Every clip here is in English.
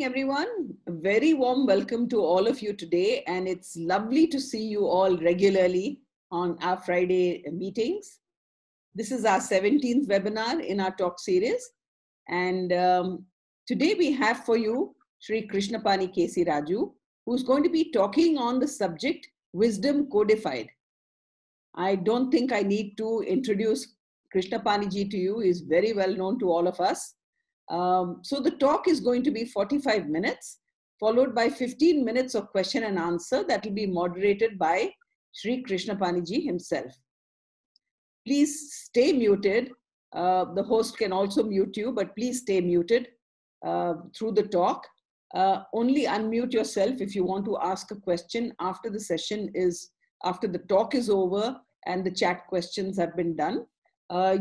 evening, everyone. A very warm welcome to all of you today, and it's lovely to see you all regularly on our Friday meetings. This is our 17th webinar in our talk series, and today we have for you Sri Krishnapani K.C. Raju, who's going to be talking on the subject Wisdom Codified. I don't think I need to introduce Krishnapani ji to you. He's very well known to all of us. So the talk is going to be 45 minutes, followed by 15 minutes of question and answer that will be moderated by Sri Krishnapani ji himself. Please stay muted. The host can also mute you, but please stay muted through the talk. Only unmute yourself if you want to ask a question after after the talk is over and the chat questions have been done.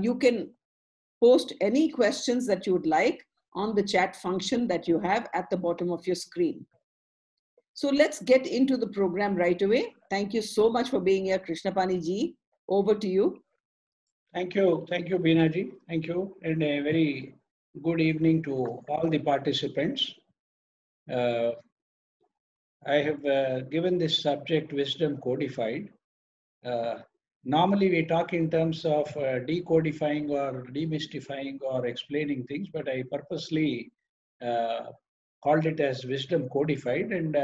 You can post any questions that you would like on the chat function that you have at the bottom of your screen. So let's get into the program right away. Thank you so much for being here, Krishnapani ji. Over to you. Thank you, Beena ji. Thank you, and a very good evening to all the participants. I have given this subject Wisdom Codified. Normally we talk in terms of decodifying or demystifying or explaining things, but I purposely called it as Wisdom Codified, and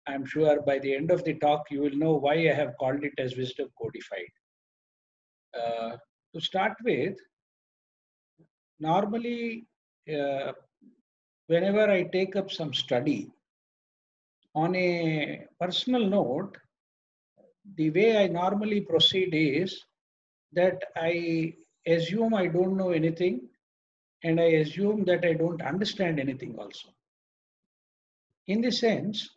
I'm sure by the end of the talk you will know why I have called it as Wisdom Codified. To start with, normally whenever I take up some study, on a personal note, the way I normally proceed is that I assume I don't know anything, and I assume that I don't understand anything also. In this sense,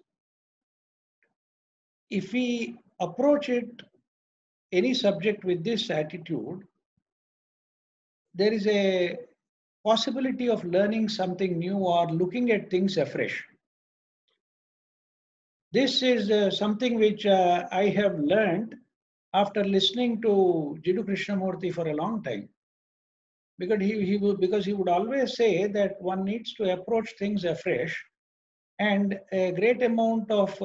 if we approach any subject with this attitude, there is a possibility of learning something new or looking at things afresh. This is something which I have learned after listening to Jiddu Krishnamurti for a long time. Because he would always say that one needs to approach things afresh, and a great amount of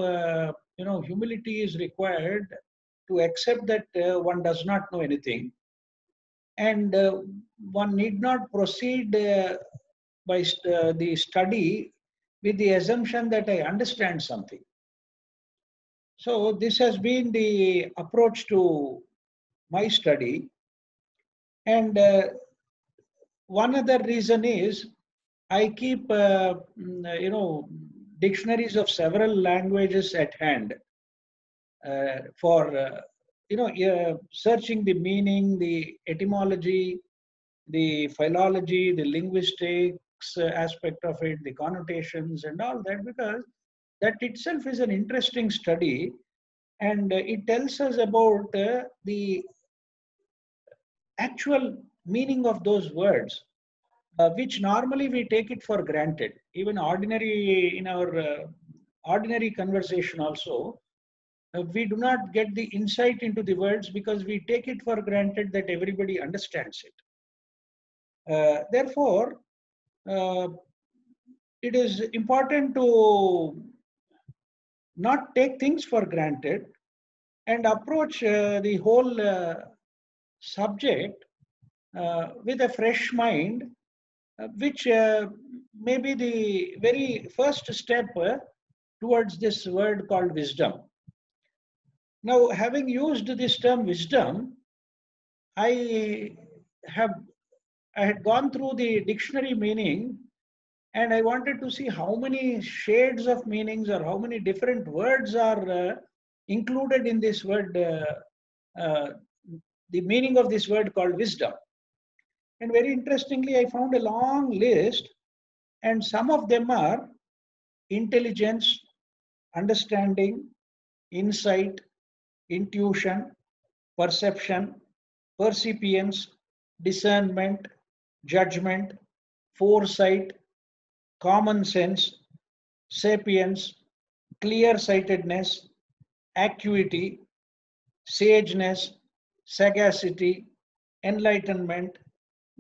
humility is required to accept that one does not know anything, and one need not proceed by the study with the assumption that I understand something. So this has been the approach to my study, and one other reason is I keep dictionaries of several languages at hand for searching the meaning, the etymology, the philology, the linguistics aspect of it, the connotations and all that, because that itself is an interesting study, and it tells us about the actual meaning of those words, which normally we take it for granted. Even in our ordinary conversation also, we do not get the insight into the words because we take it for granted that everybody understands it. Therefore, it is important to not take things for granted and approach the whole subject with a fresh mind, which may be the very first step towards this word called wisdom. Now, having used this term wisdom, I had gone through the dictionary meaning, and I wanted to see how many shades of meanings or how many different words are included in this word, the meaning of this word called wisdom. And very interestingly, I found a long list, and some of them are intelligence, understanding, insight, intuition, perception, percipience, discernment, judgment, foresight, common sense, sapience, clear-sightedness, acuity, sageness, sagacity, enlightenment,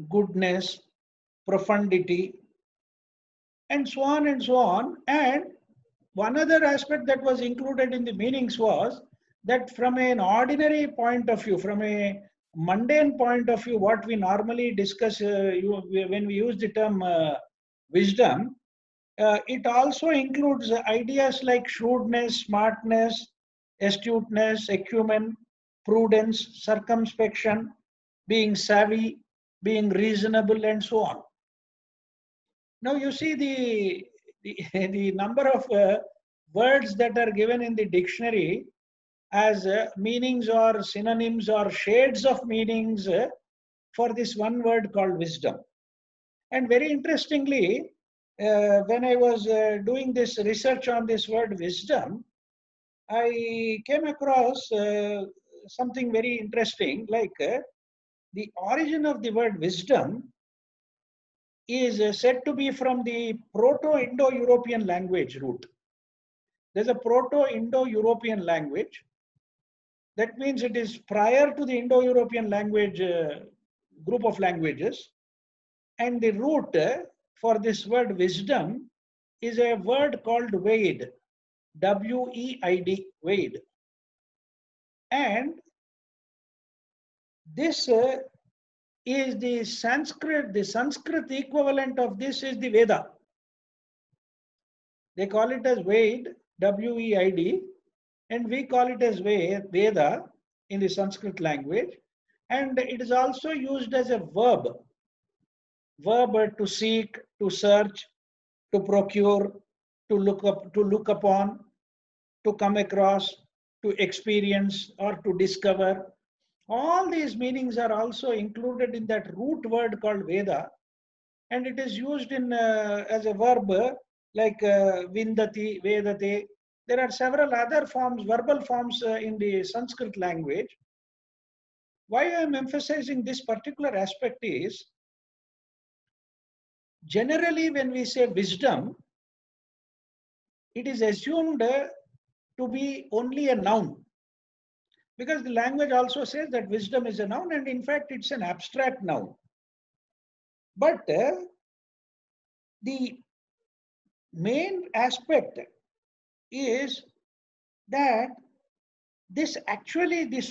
goodness, profundity, and so on and so on. And one other aspect that was included in the meanings was that from an ordinary point of view, from a mundane point of view, what we normally discuss when we use the term wisdom, it also includes ideas like shrewdness, smartness, astuteness, acumen, prudence, circumspection, being savvy, being reasonable, and so on. Now you see the number of words that are given in the dictionary as meanings or synonyms or shades of meanings for this one word called wisdom. And very interestingly, when I was doing this research on this word wisdom, I came across something very interesting, like the origin of the word wisdom is said to be from the Proto-Indo-European language root. There's a Proto-Indo-European language. That means it is prior to the Indo-European language group of languages. And the root for this word wisdom is a word called Veid, W-E-I-D, Veid. And this is the Sanskrit equivalent of this is the Veda. They call it as Veid, W-E-I-D, and we call it as Veda in the Sanskrit language. And it is also used as a verb to seek, to search, to procure, to look upon, to come across, to experience, or to discover. All these meanings are also included in that root word called Veda, and it is used in as a verb like Vindati, Vedate. There are several other forms, verbal forms in the Sanskrit language. Why I am emphasizing this particular aspect is, generally when we say wisdom, it is assumed to be only a noun. Because the language also says that wisdom is a noun, and in fact it's an abstract noun. But the main aspect is that this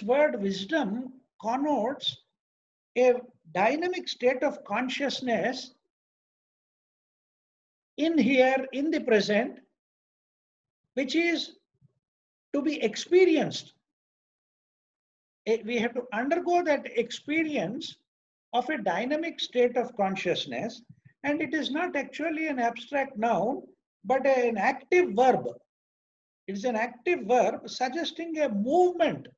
word wisdom connotes a dynamic state of consciousness in here, in the present, which is to be experienced. We have to undergo that experience of a dynamic state of consciousness, and it is not actually an abstract noun, but an active verb. It is an active verb suggesting a movement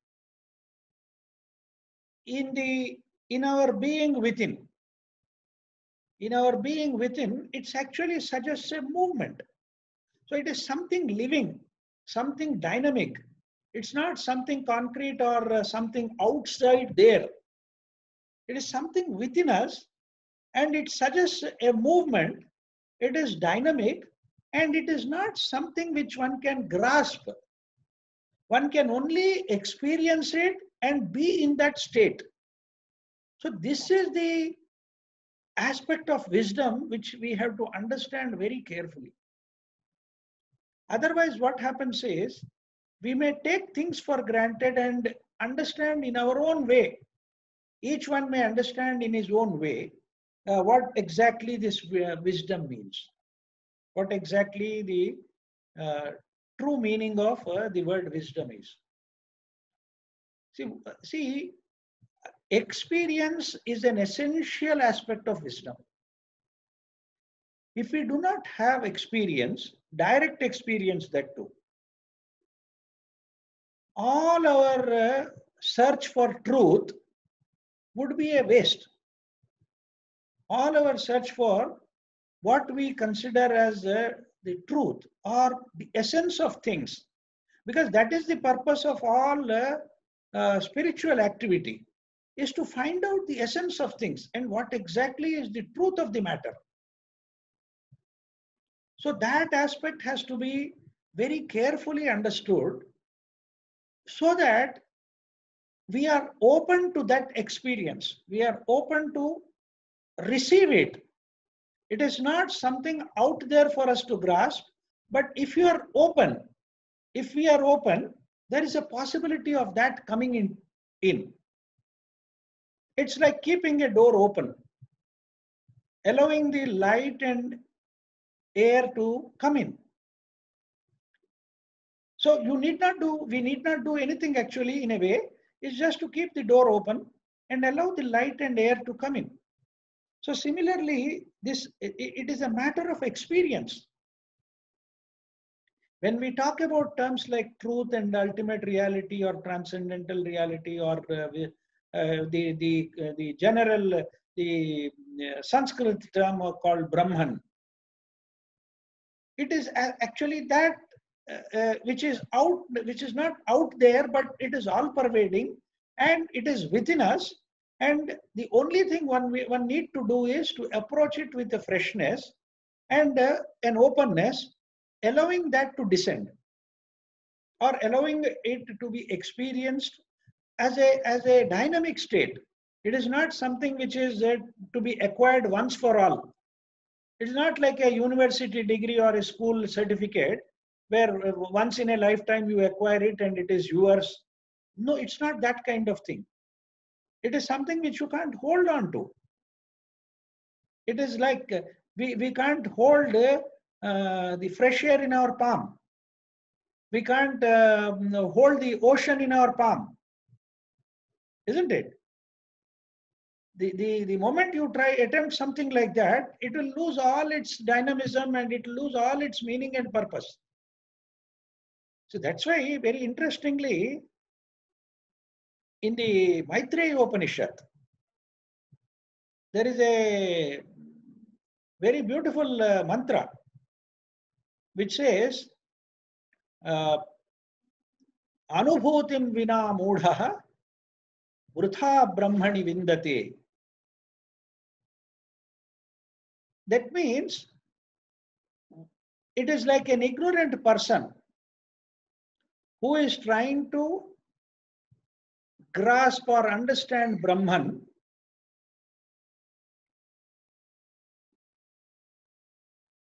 in our being within. In our being within, it actually suggests a movement. So it is something living, something dynamic. It's not something concrete or something outside there. It is something within us, and it suggests a movement. It is dynamic, and it is not something which one can grasp. One can only experience it and be in that state. So this is the aspect of wisdom which we have to understand very carefully. Otherwise, what happens is, we may take things for granted and understand in our own way. Each one may understand in his own way what exactly this wisdom means, what exactly the true meaning of the word wisdom is. See, experience is an essential aspect of wisdom. If we do not have experience, direct experience that too, all our search for truth would be a waste. All our search for what we consider as the truth or the essence of things, because that is the purpose of all spiritual activity, is to find out the essence of things and what exactly is the truth of the matter. So that aspect has to be very carefully understood, so that we are open to that experience. We are open to receive it It is not something out there for us to grasp, but if you are open, if we are open, there is a possibility of that coming in. It's like keeping a door open, allowing the light and air to come in. So we need not do anything actually in a way. It's just to keep the door open and allow the light and air to come in. So similarly, it is a matter of experience. When we talk about terms like truth and ultimate reality or transcendental reality or the general Sanskrit term called Brahman, it is actually that which is not out there, but it is all pervading and it is within us. And the only thing one need to do is to approach it with a freshness and an openness, allowing that to descend or allowing it to be experienced as a dynamic state. It is not something which is to be acquired once for all. It's not like a university degree or a school certificate where once in a lifetime you acquire it and it is yours. No, it's not that kind of thing. It is something which you can't hold on to. It is like we can't hold the fresh air in our palm. We can't hold the ocean in our palm, isn't it? The moment you attempt something like that, it will lose all its dynamism and it will lose all its meaning and purpose. So that's why, very interestingly, in the Maitreya Upanishad, there is a very beautiful mantra which says, Anubhutim vina mudha vrutha brahmani vindate. That means it is like an ignorant person who is trying to grasp or understand Brahman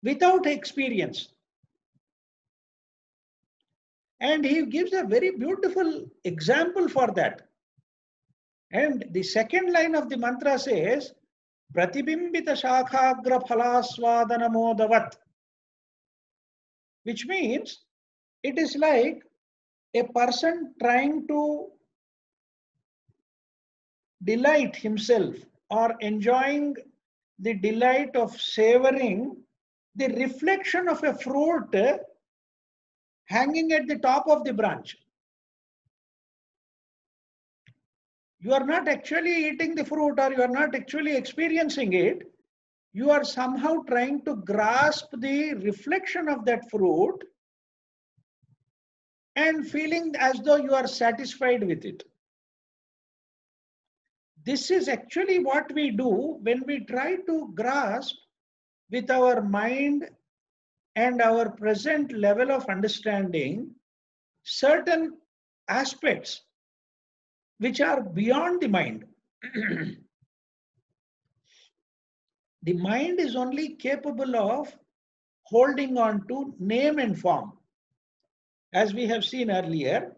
without experience. And he gives a very beautiful example for that. And the second line of the mantra says, Pratibimbita shakhagra phalaswadanamodavat, which means it is like a person trying to delight himself or enjoying the delight of savoring the reflection of a fruit hanging at the top of the branch. You are not actually eating the fruit or you are not actually experiencing it. You are somehow trying to grasp the reflection of that fruit and feeling as though you are satisfied with it. This is actually what we do when we try to grasp with our mind and our present level of understanding certain aspects which are beyond the mind. The mind is only capable of holding on to name and form. As we have seen earlier,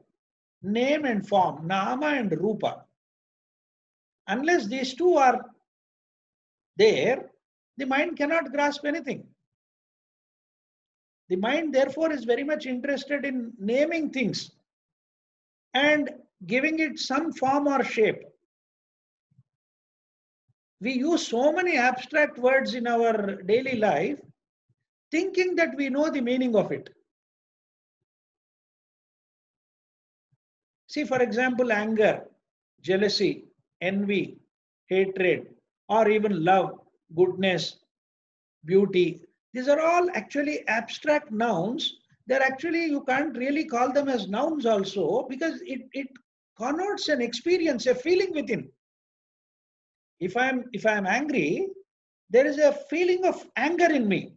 name and form, nama and rupa. Unless these two are there, the mind cannot grasp anything. The mind, therefore, is very much interested in naming things and giving it some form or shape. We use so many abstract words in our daily life, thinking that we know the meaning of it. See, for example, anger, jealousy, envy, hatred, or even love, goodness, beauty. These are all actually abstract nouns. They're actually, you can't really call them as nouns also because it connotes an experience, a feeling within. If I'm angry, there is a feeling of anger in me.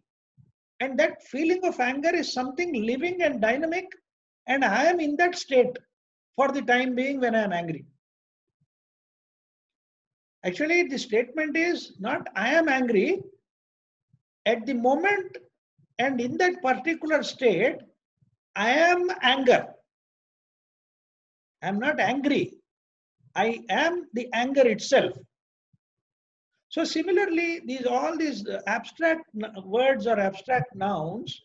And that feeling of anger is something living and dynamic. And I am in that state for the time being when I am angry. Actually, the statement is not I am angry, at the moment and in that particular state, I am anger. I am not angry. I am the anger itself. So similarly, all these abstract words or abstract nouns,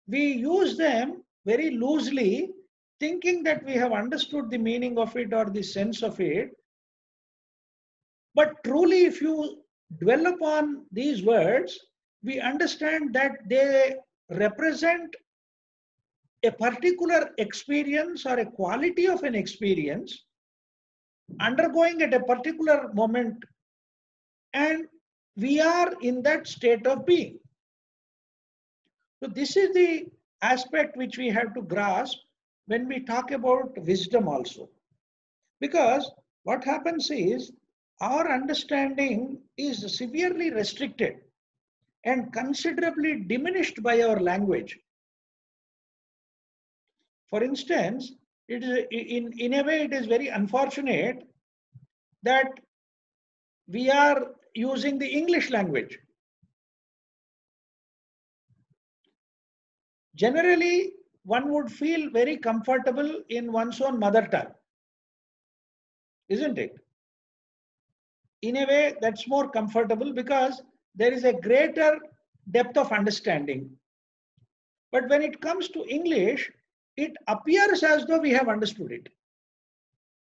we use them very loosely, thinking that we have understood the meaning of it or the sense of it. But truly, if you dwell upon these words, we understand that they represent a particular experience or a quality of an experience undergoing at a particular moment, and we are in that state of being. So this is the aspect which we have to grasp when we talk about wisdom also. Because what happens is our understanding is severely restricted and considerably diminished by our language. For instance, it is in a way it is very unfortunate that we are using the English language. Generally, one would feel very comfortable in one's own mother tongue, isn't it? In a way, that's more comfortable because there is a greater depth of understanding. But when it comes to English, it appears as though we have understood it.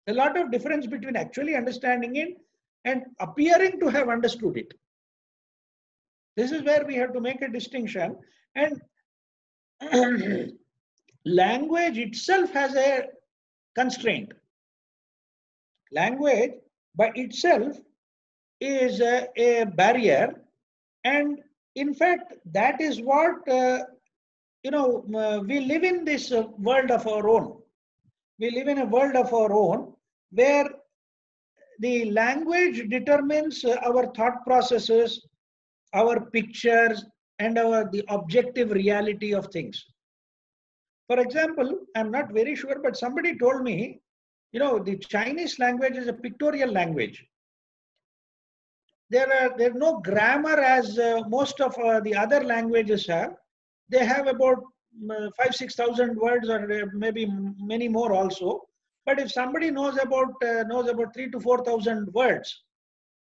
A lot of difference between actually understanding it and appearing to have understood it. This is where we have to make a distinction. And language itself has a constraint. Language by itself is a barrier, and in fact that is what we live in this world of our own. We live in a world of our own where the language determines our thought processes, our pictures, and the objective reality of things. For example, I'm not very sure, but somebody told me, the Chinese language is a pictorial language. There's no grammar as most of the other languages have. They have about 5,000-6,000 words, or maybe many more also. But if somebody knows about 3,000 to 4,000 words,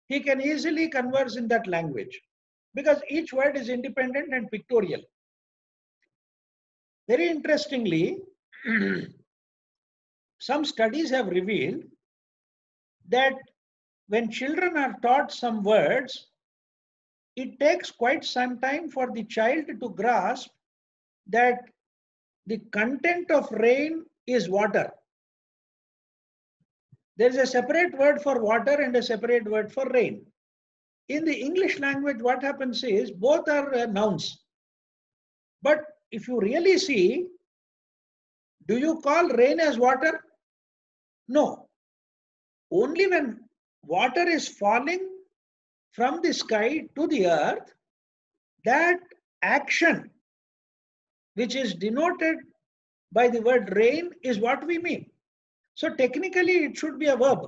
he can easily converse in that language because each word is independent and pictorial. Very interestingly, some studies have revealed that when children are taught some words, it takes quite some time for the child to grasp that the content of rain is water. There is a separate word for water and a separate word for rain. In the English language, what happens is both are nouns. But if you really see, do you call rain as water? No. Only when water is falling from the sky to the earth, that action which is denoted by the word rain is what we mean. So technically it should be a verb.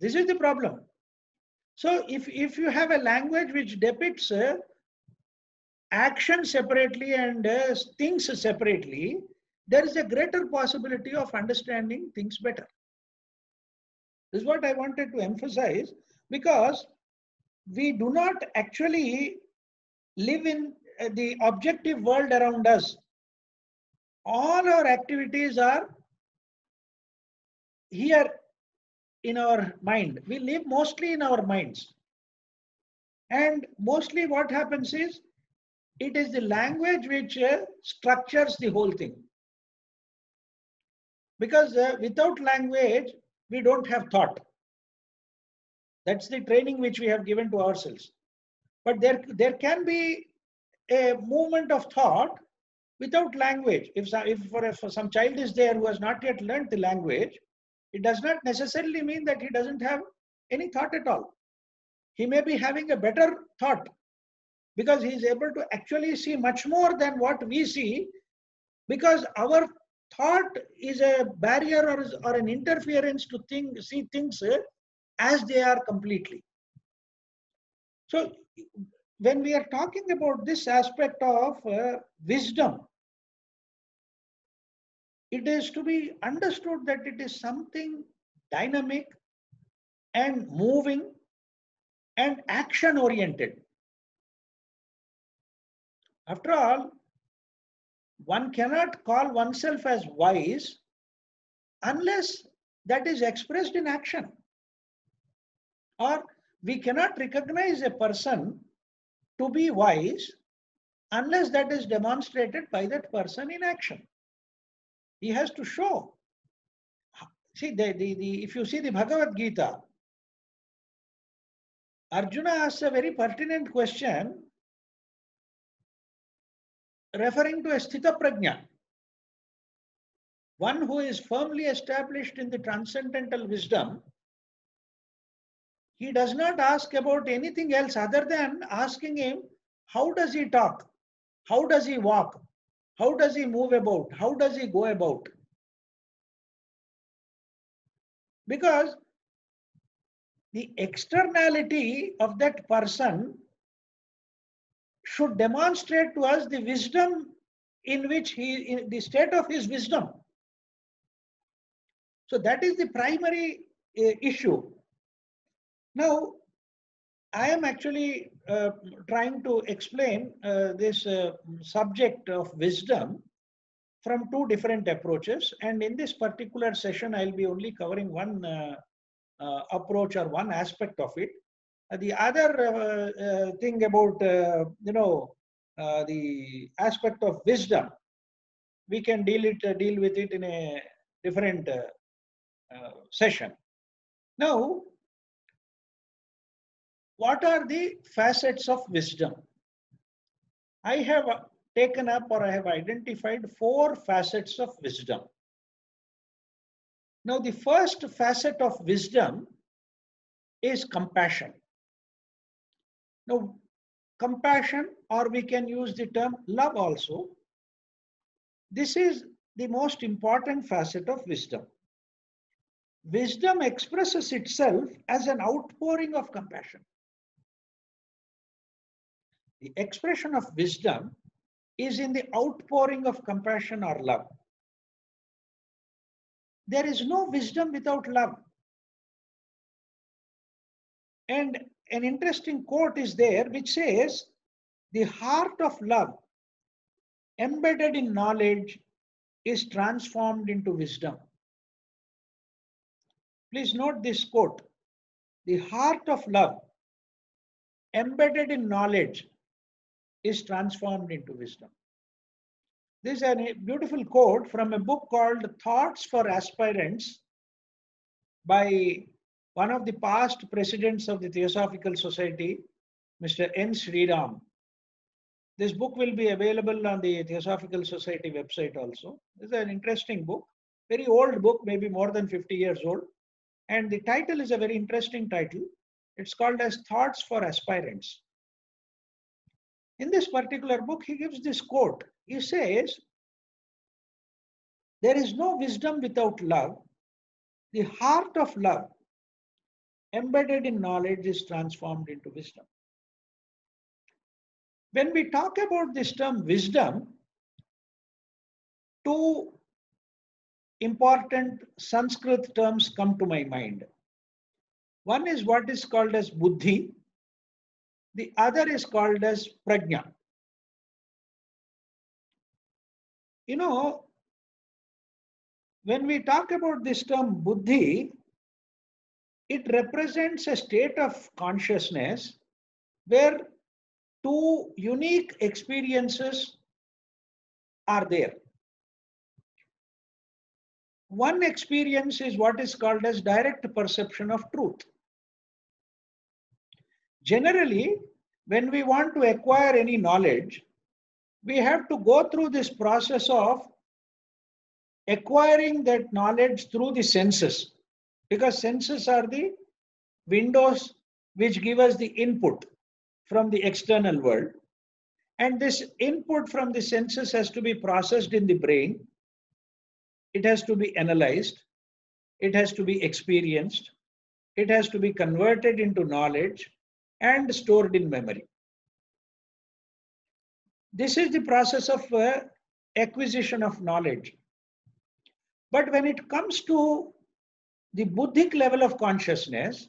This is the problem. So if you have a language which depicts action separately and things separately, there is a greater possibility of understanding things better. This is what I wanted to emphasize, because we do not actually live in the objective world around us. All our activities are here in our mind. We live mostly in our minds. And mostly what happens is, it is the language which structures the whole thing. Because without language, we don't have thought. That's the training which we have given to ourselves. But there can be a movement of thought without language. If for some child is there who has not yet learned the language, it does not necessarily mean that he doesn't have any thought at all. He may be having a better thought because he is able to actually see much more than what we see, because our thought is a barrier or an interference to see things as they are completely. So when we are talking about this aspect of wisdom, it is to be understood that it is something dynamic and moving and action oriented. After all, one cannot call oneself as wise unless that is expressed in action. Or we cannot recognize a person to be wise unless that is demonstrated by that person in action. He has to show. See, if you see the Bhagavad Gita, Arjuna asks a very pertinent question referring to a sthita prajna, one who is firmly established in the transcendental wisdom. He does not ask about anything else other than asking him, how does he talk? How does he walk? How does he move about? How does he go about? Because the externality of that person should demonstrate to us the wisdom in which in the state of his wisdom. So that is the primary issue. Now, I am actually trying to explain this subject of wisdom from two different approaches. And in this particular session, I'll be only covering one approach or one aspect of it. The other thing about, the aspect of wisdom, we can deal with it in a different session. Now, what are the facets of wisdom? I have taken up, or I have identified 4 facets of wisdom. Now, the first facet of wisdom is compassion. Now, compassion, or we can use the term love also, this is the most important facet of wisdom. Wisdom expresses itself as an outpouring of compassion. The expression of wisdom is in the outpouring of compassion or love. There is no wisdom without love. And an interesting quote is there which says, the heart of love embedded in knowledge is transformed into wisdom. Please note this quote. The heart of love embedded in knowledge is transformed into wisdom. This is a beautiful quote from a book called Thoughts for Aspirants by one of the past presidents of the Theosophical Society, Mr. N. Sriram. This book will be available on the Theosophical Society website also. This is an interesting book, very old book, maybe more than 50 years old. And the title is a very interesting title. It's called as Thoughts for Aspirants. In this particular book, he gives this quote. He says, there is no wisdom without love. The heart of love embedded in knowledge is transformed into wisdom. When we talk about this term wisdom, 2 important Sanskrit terms come to my mind. One is what is called as buddhi. The other is called as prajna. You know, when we talk about this term buddhi, it represents a state of consciousness where 2 unique experiences are there. One experience is what is called as direct perception of truth. Generally, when we want to acquire any knowledge, we have to go through this process of acquiring that knowledge through the senses, because senses are the windows which give us the input from the external world. And this input from the senses has to be processed in the brain. It has to be analyzed. It has to be experienced. It has to be converted into knowledge. and stored in memory. This is the process of acquisition of knowledge. But when it comes to the Buddhic level of consciousness,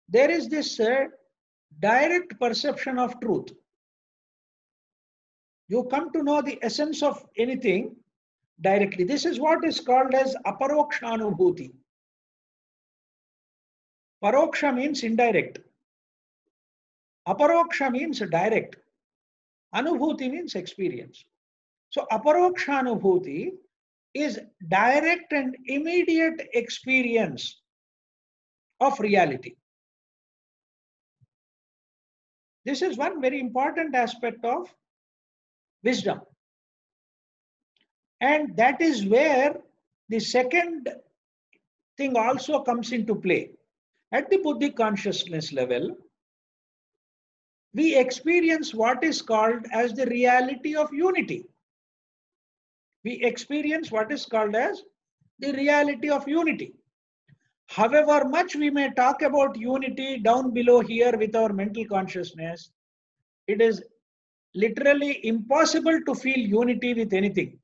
there is this direct perception of truth. You come to know the essence of anything directly. This is what is called as aparokshanubhuti. Paroksha means indirect. Aparoksha means direct. Anubhuti means experience. So aparokshanubhuti is direct and immediate experience of reality. This is one very important aspect of wisdom. And that is where the second thing also comes into play. At the Buddhic consciousness level, we experience what is called as the reality of unity. We experience what is called as the reality of unity. However much we may talk about unity down below here with our mental consciousness, it is literally impossible to feel unity with anything.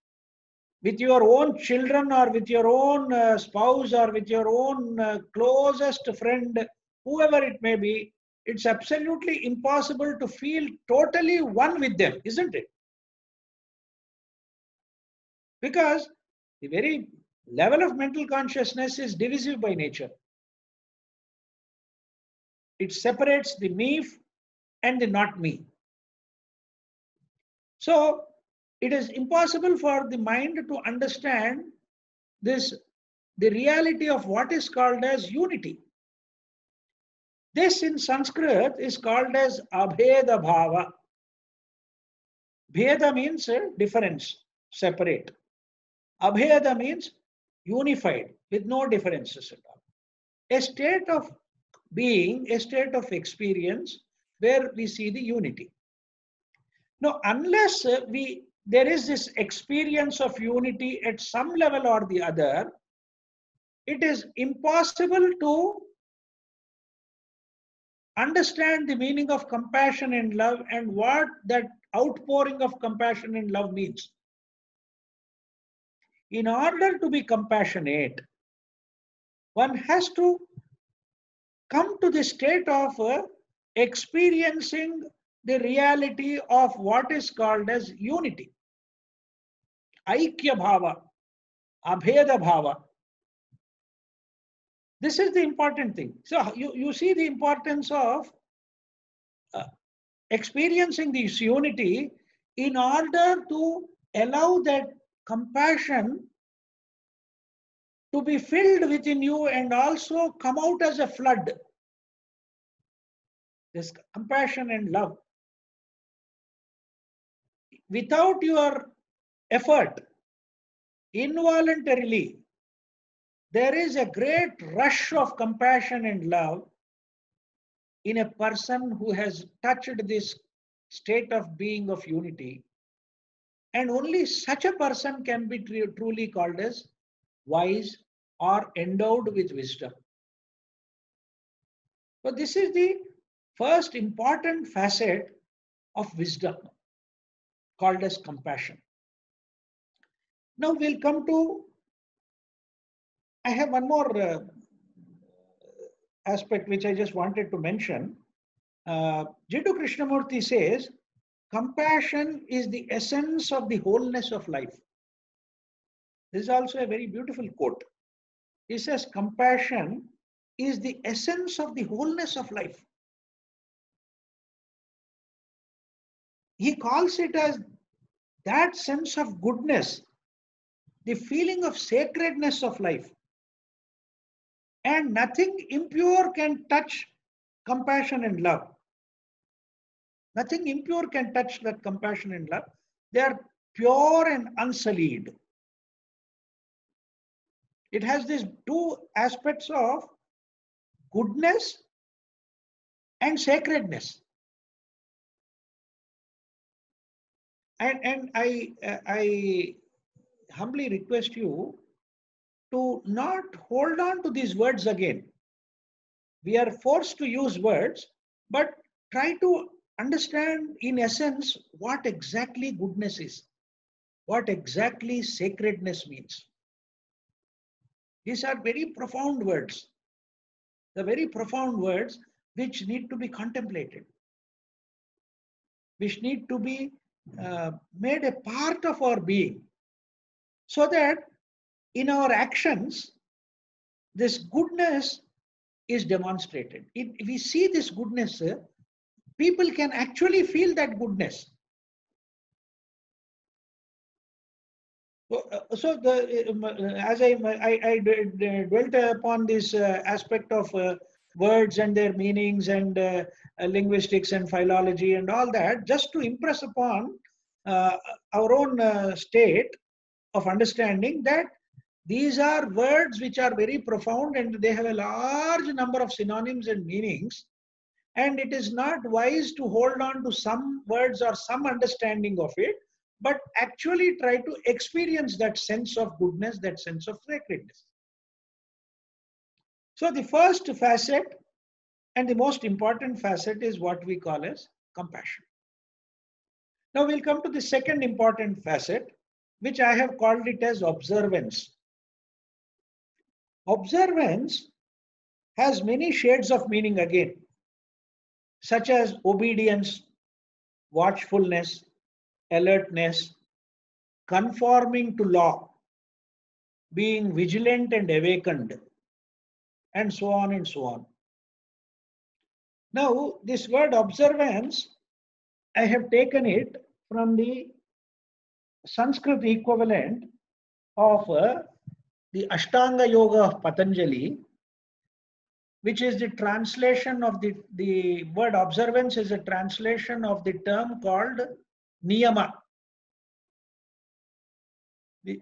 With your own children or with your own spouse or with your own closest friend, whoever it may be, it's absolutely impossible to feel totally one with them, isn't it? Because the very level of mental consciousness is divisive by nature. It separates the me and the not me. So it is impossible for the mind to understand this, the reality of what is called as unity. This in Sanskrit is called as abheda bhava. Bheda means difference, separate. Abheda means unified, with no differences at all. A state of being, a state of experience where we see the unity. Now, unless there is this experience of unity at some level or the other, it is impossible to understand the meaning of compassion and love and what that outpouring of compassion and love means. In order to be compassionate, one has to come to the state of experiencing the reality of what is called as unity. Aikya bhava, abheda bhava. This is the important thing. So you see the importance of experiencing this unity in order to allow that compassion to be filled within you and also come out as a flood. This compassion and love. Without your effort, involuntarily, there is a great rush of compassion and love in a person who has touched this state of being of unity. And only such a person can be truly called as wise or endowed with wisdom. So this is the first important facet of wisdom, called as compassion. Now we'll come to, I have one more aspect which I just wanted to mention. Jiddu Krishnamurti says, compassion is the essence of the wholeness of life. This is also a very beautiful quote. He says, compassion is the essence of the wholeness of life. He calls it as that sense of goodness, the feeling of sacredness of life. And nothing impure can touch compassion and love. Nothing impure can touch that compassion and love. They are pure and unsullied. It has these two aspects of goodness and sacredness. And I humbly request you to not hold on to these words again. We are forced to use words, but try to understand in essence what exactly goodness is, what exactly sacredness means. These are very profound words, the very profound words which need to be contemplated, which need to be made a part of our being, so that in our actions, this goodness is demonstrated. If we see this goodness, people can actually feel that goodness. So as I dwelt upon this aspect of words and their meanings and linguistics and philology and all that, just to impress upon uh, our own state of understanding that these are words which are very profound and they have a large number of synonyms and meanings. And it is not wise to hold on to some words or some understanding of it, but actually try to experience that sense of goodness, that sense of sacredness. So the first facet and the most important facet is what we call as compassion. Now we'll come to the second important facet, which I have called it as observance. Observance has many shades of meaning again, such as obedience, watchfulness, alertness, conforming to law, being vigilant and awakened, and so on and so on. Now, this word observance, I have taken it from the Sanskrit equivalent of the Ashtanga Yoga of Patanjali, which is the translation of the word observance is a translation of the term called niyama. The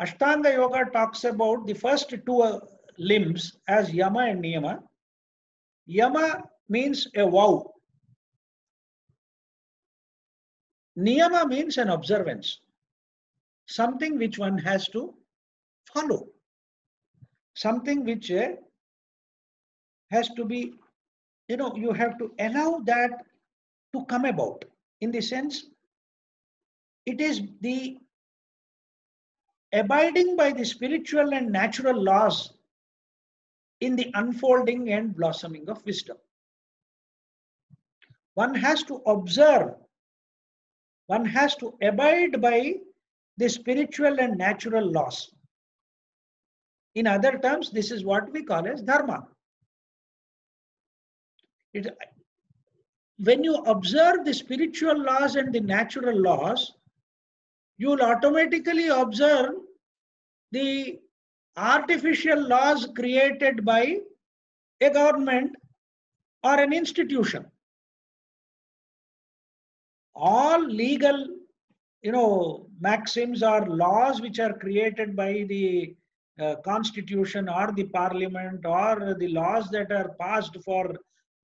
Ashtanga Yoga talks about the first two limbs as yama and niyama. Yama means a vow. Niyama means an observance, something which one has to follow, something which has to be, you have to allow that to come about. In the sense, it is the abiding by the spiritual and natural laws in the unfolding and blossoming of wisdom. One has to observe, one has to abide by the spiritual and natural laws. In other terms, this is what we call as dharma. When you observe the spiritual laws and the natural laws, you will automatically observe the artificial laws created by a government or an institution. All legal, maxims or laws which are created by the constitution or the parliament or the laws that are passed for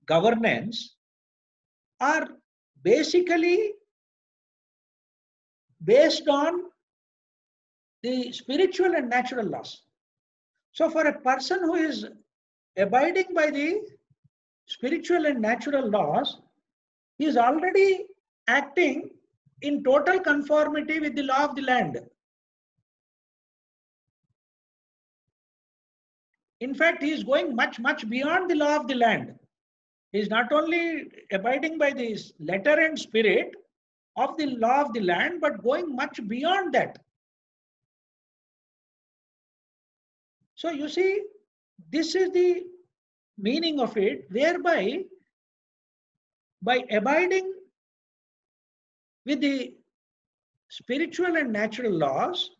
governance are basically based on the spiritual and natural laws. So for a person who is abiding by the spiritual and natural laws, he is already acting in total conformity with the law of the land. In fact, he is going much, much beyond the law of the land. He is not only abiding by this letter and spirit of the law of the land, but going much beyond that. So you see, this is the meaning of it, whereby by abiding with the spiritual and natural laws,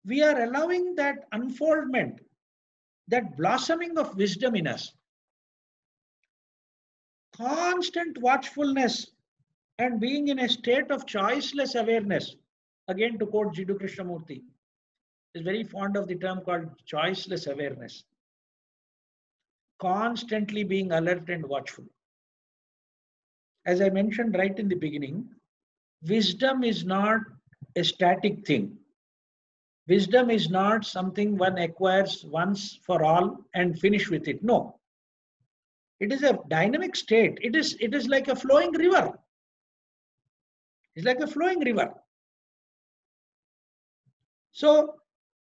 we are allowing that unfoldment, that blossoming of wisdom in us. Constant watchfulness and being in a state of choiceless awareness. Again, to quote Jiddu Krishnamurti, is very fond of the term called choiceless awareness. Constantly being alert and watchful. As I mentioned right in the beginning, wisdom is not a static thing. Wisdom is not something one acquires once for all and finish with it. No. It is a dynamic state. It is like a flowing river. It's like a flowing river. So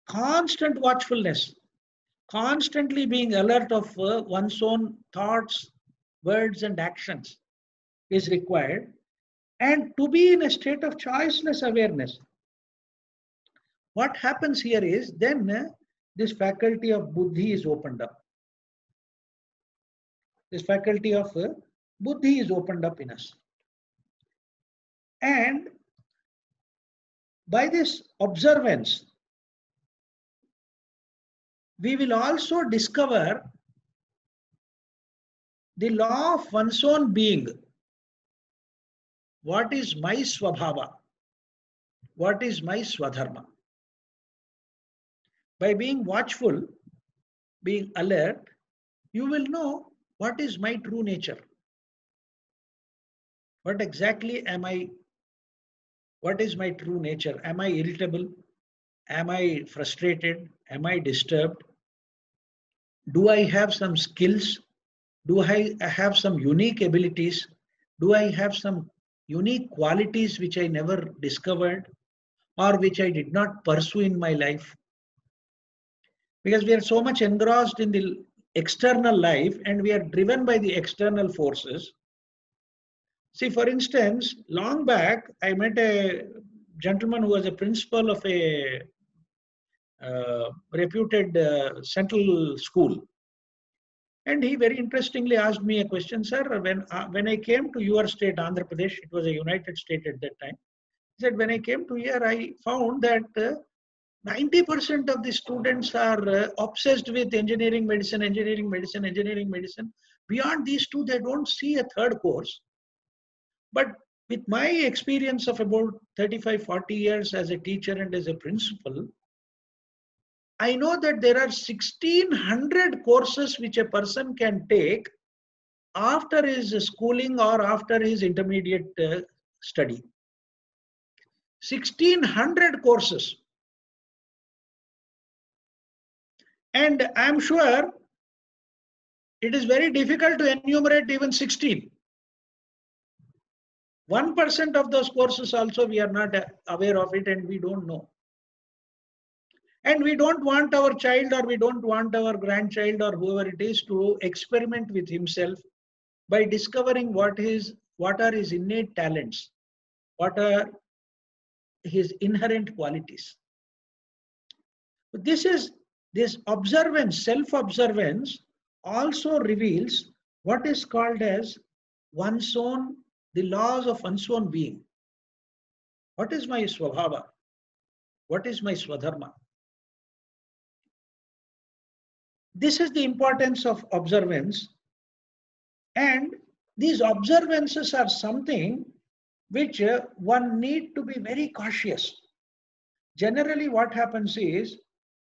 constant watchfulness, constantly being alert of one's own thoughts, words, and actions is required, and to be in a state of choiceless awareness. What happens here is then this faculty of buddhi is opened up. This faculty of buddhi is opened up in us. And by this observance, we will also discover the law of one's own being. What is my swabhava? What is my swadharma? By being watchful, being alert, you will know what is my true nature. What exactly am I? What is my true nature? Am I irritable? Am I frustrated? Am I disturbed? Do I have some skills? Do I have some unique abilities? Do I have some unique qualities which I never discovered or which I did not pursue in my life? Because we are so much engrossed in the external life and we are driven by the external forces. See, for instance, long back, I met a gentleman who was a principal of a reputed central school. And he very interestingly asked me a question, sir, when I came to your state, Andhra Pradesh, it was a united state at that time. He said, when I came to here, I found that 90% of the students are obsessed with engineering, medicine, engineering, medicine, engineering, medicine. Beyond these two, they don't see a third course. But with my experience of about 35, 40 years as a teacher and as a principal, I know that there are 1600 courses which a person can take after his schooling or after his intermediate study. 1600 courses. And I'm sure it is very difficult to enumerate even 16. 1% of those courses also we are not aware of it and we don't know. And we don't want our child or we don't want our grandchild or whoever it is to experiment with himself by discovering what are his innate talents, what are his inherent qualities. But this observance, self-observance also reveals what is called as the laws of one's own being. What is my swabhava? What is my swadharma? This is the importance of observance, and these observances are something which one need to be very cautious. Generally, what happens is,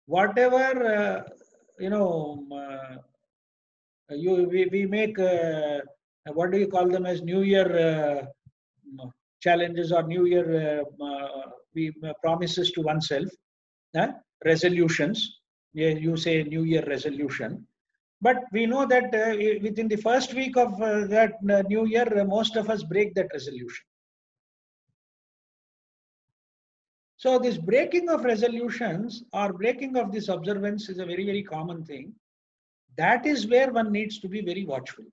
whatever we make what do you call them as New Year challenges or New Year promises to oneself, resolutions. You say New Year resolution, but we know that within the first week of that New Year, most of us break that resolution. So this breaking of resolutions or breaking of this observance is a very, very common thing. That is where one needs to be very watchful.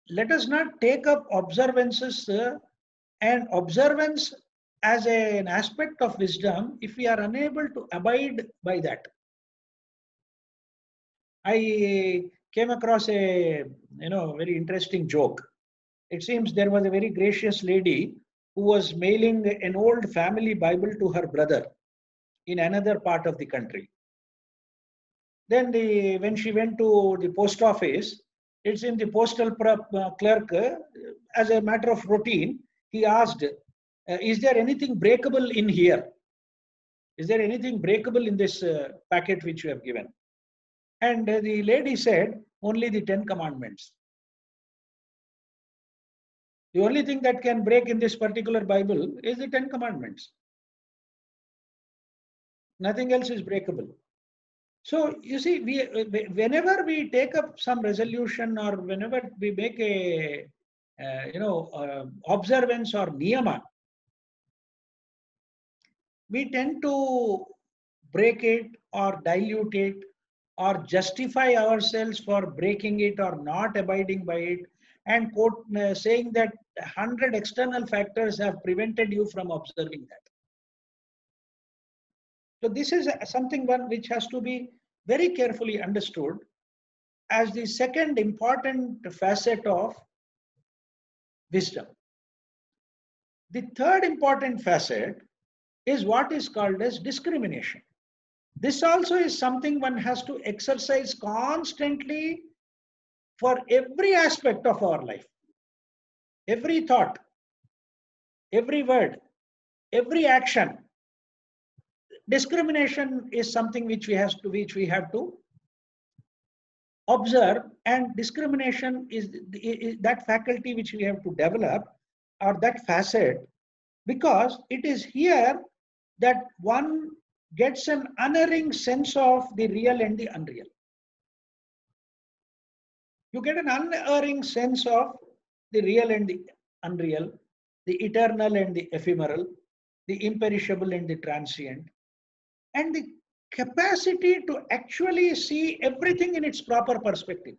Let us not take up observances and observance as an aspect of wisdom if we are unable to abide by that. I came across a very interesting joke. It seems there was a very gracious lady who was mailing an old family Bible to her brother in another part of the country. Then when she went to the post office, it's in the postal clerk, as a matter of routine, he asked, is there anything breakable in here? Is there anything breakable in this packet which you have given? And the lady said, only the 10 commandments. The only thing that can break in this particular Bible is the 10 commandments. Nothing else is breakable. So you see, whenever we take up some resolution or whenever we make a observance or niyama, we tend to break it or dilute it or justify ourselves for breaking it or not abiding by it, and quote, saying that 100 external factors have prevented you from observing that. So this is something one which has to be very carefully understood as the second important facet of wisdom. The third important facet is what is called as discrimination. This also is something one has to exercise constantly for every aspect of our life. Every thought, every word, every action. Discrimination is something which we have to observe, and discrimination is that faculty which we have to develop, or that facet, because it is here that one gets an unerring sense of the real and the unreal. You get an unerring sense of the real and the unreal, the eternal and the ephemeral, the imperishable and the transient, and the capacity to actually see everything in its proper perspective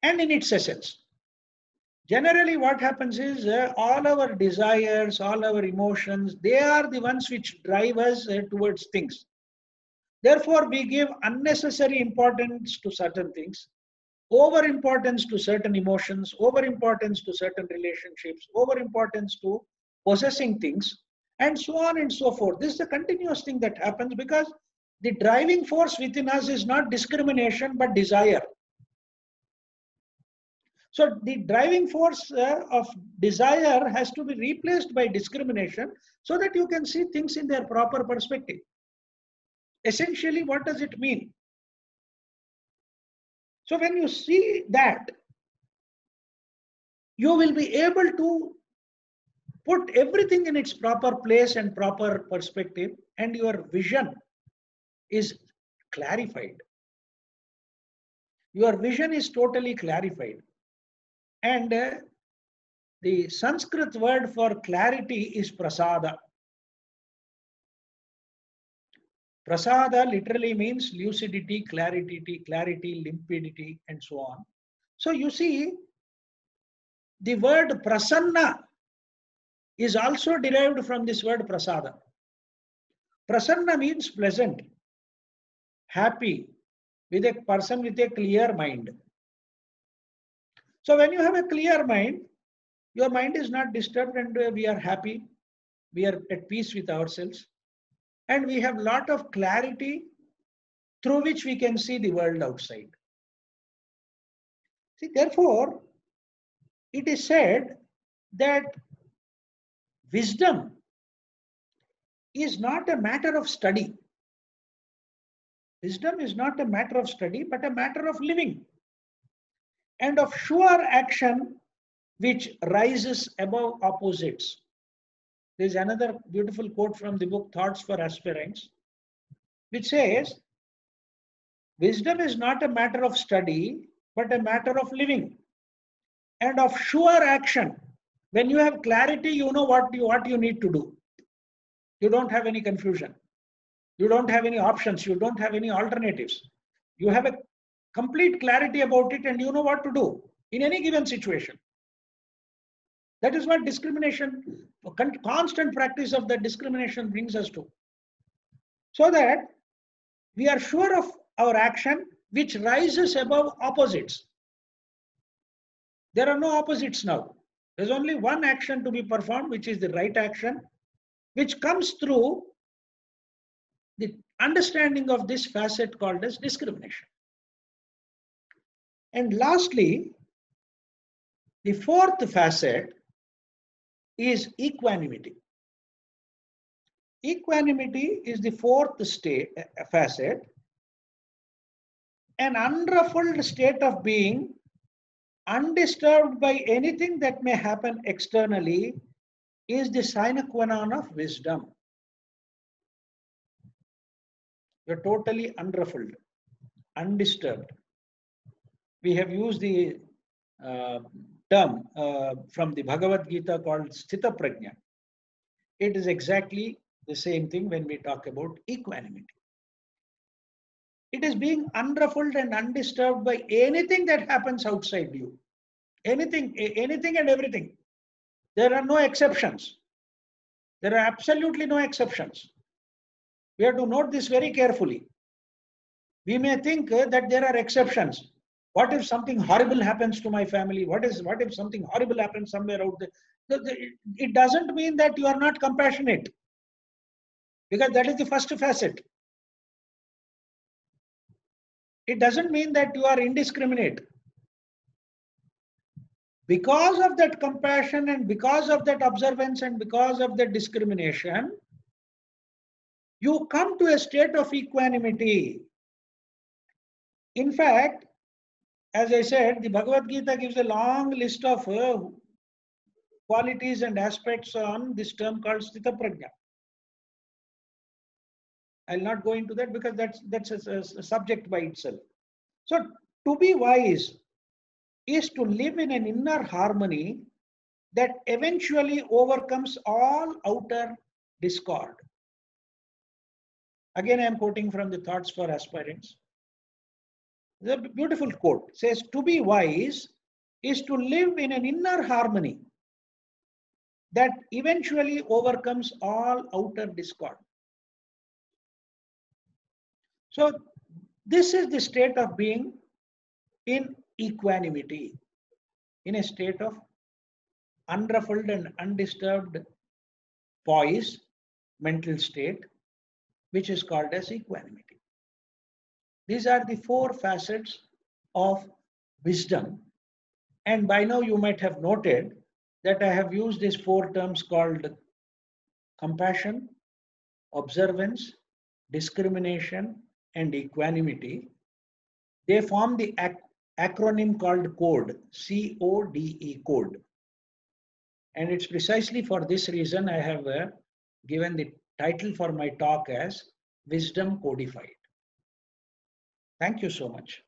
and in its essence. Generally, what happens is all our desires, all our emotions, they are the ones which drive us towards things. Therefore, we give unnecessary importance to certain things, over importance to certain emotions, over importance to certain relationships, over importance to possessing things, and so on and so forth. This is a continuous thing that happens because the driving force within us is not discrimination but desire. So the driving force of desire has to be replaced by discrimination so that you can see things in their proper perspective. Essentially, what does it mean? So when you see that, you will be able to put everything in its proper place and proper perspective, and your vision is clarified. Your vision is totally clarified. And the Sanskrit word for clarity is prasada. Prasada literally means lucidity, clarity, limpidity, and so on. So you see, the word prasanna is also derived from this word prasada. Prasanna means pleasant, happy, with a person with a clear mind. So when you have a clear mind, your mind is not disturbed and we are happy, we are at peace with ourselves, and we have a lot of clarity through which we can see the world outside. See, therefore, it is said that wisdom is not a matter of study. Wisdom is not a matter of study, but a matter of living and of sure action which rises above opposites. There is another beautiful quote from the book Thoughts for Aspirants, which says, wisdom is not a matter of study, but a matter of living and of sure action. When you have clarity, you know what you need to do. You don't have any confusion. You don't have any options. You don't have any alternatives. You have a complete clarity about it and you know what to do in any given situation. That is what discrimination, constant practice of that discrimination brings us to. So that we are sure of our action which rises above opposites. There are no opposites now. There's only one action to be performed, which is the right action, which comes through the understanding of this facet called as discrimination. And lastly, the fourth facet is equanimity. Equanimity is the fourth facet, an unruffled state of being, undisturbed by anything that may happen externally, is the sine qua non of wisdom. You're totally unruffled, undisturbed. We have used the term from the Bhagavad Gita called Sthita Prajna. It is exactly the same thing when we talk about equanimity. It is being unruffled and undisturbed by anything that happens outside you. Anything and everything. There are no exceptions. There are absolutely no exceptions. We have to note this very carefully. We may think that there are exceptions. What if something horrible happens to my family? What if something horrible happens somewhere out there? It doesn't mean that you are not compassionate, because that is the first facet. It doesn't mean that you are indiscriminate. Because of that compassion and because of that observance and because of that discrimination, you come to a state of equanimity. In fact, as I said, the Bhagavad Gita gives a long list of qualities and aspects on this term called Sthita Prajna. I'll not go into that because that's a subject by itself. So, to be wise is to live in an inner harmony that eventually overcomes all outer discord. Again, I am quoting from the Thoughts for Aspirants. The beautiful quote says, to be wise is to live in an inner harmony that eventually overcomes all outer discord. So this is the state of being in equanimity, in a state of unruffled and undisturbed poise, mental state, which is called as equanimity. These are the four facets of wisdom. And by now you might have noted that I have used these four terms called compassion, observance, discrimination, and equanimity. They form the acronym called CODE, C-O-D-E, CODE. And it's precisely for this reason I have given the title for my talk as Wisdom Codified. Thank you so much.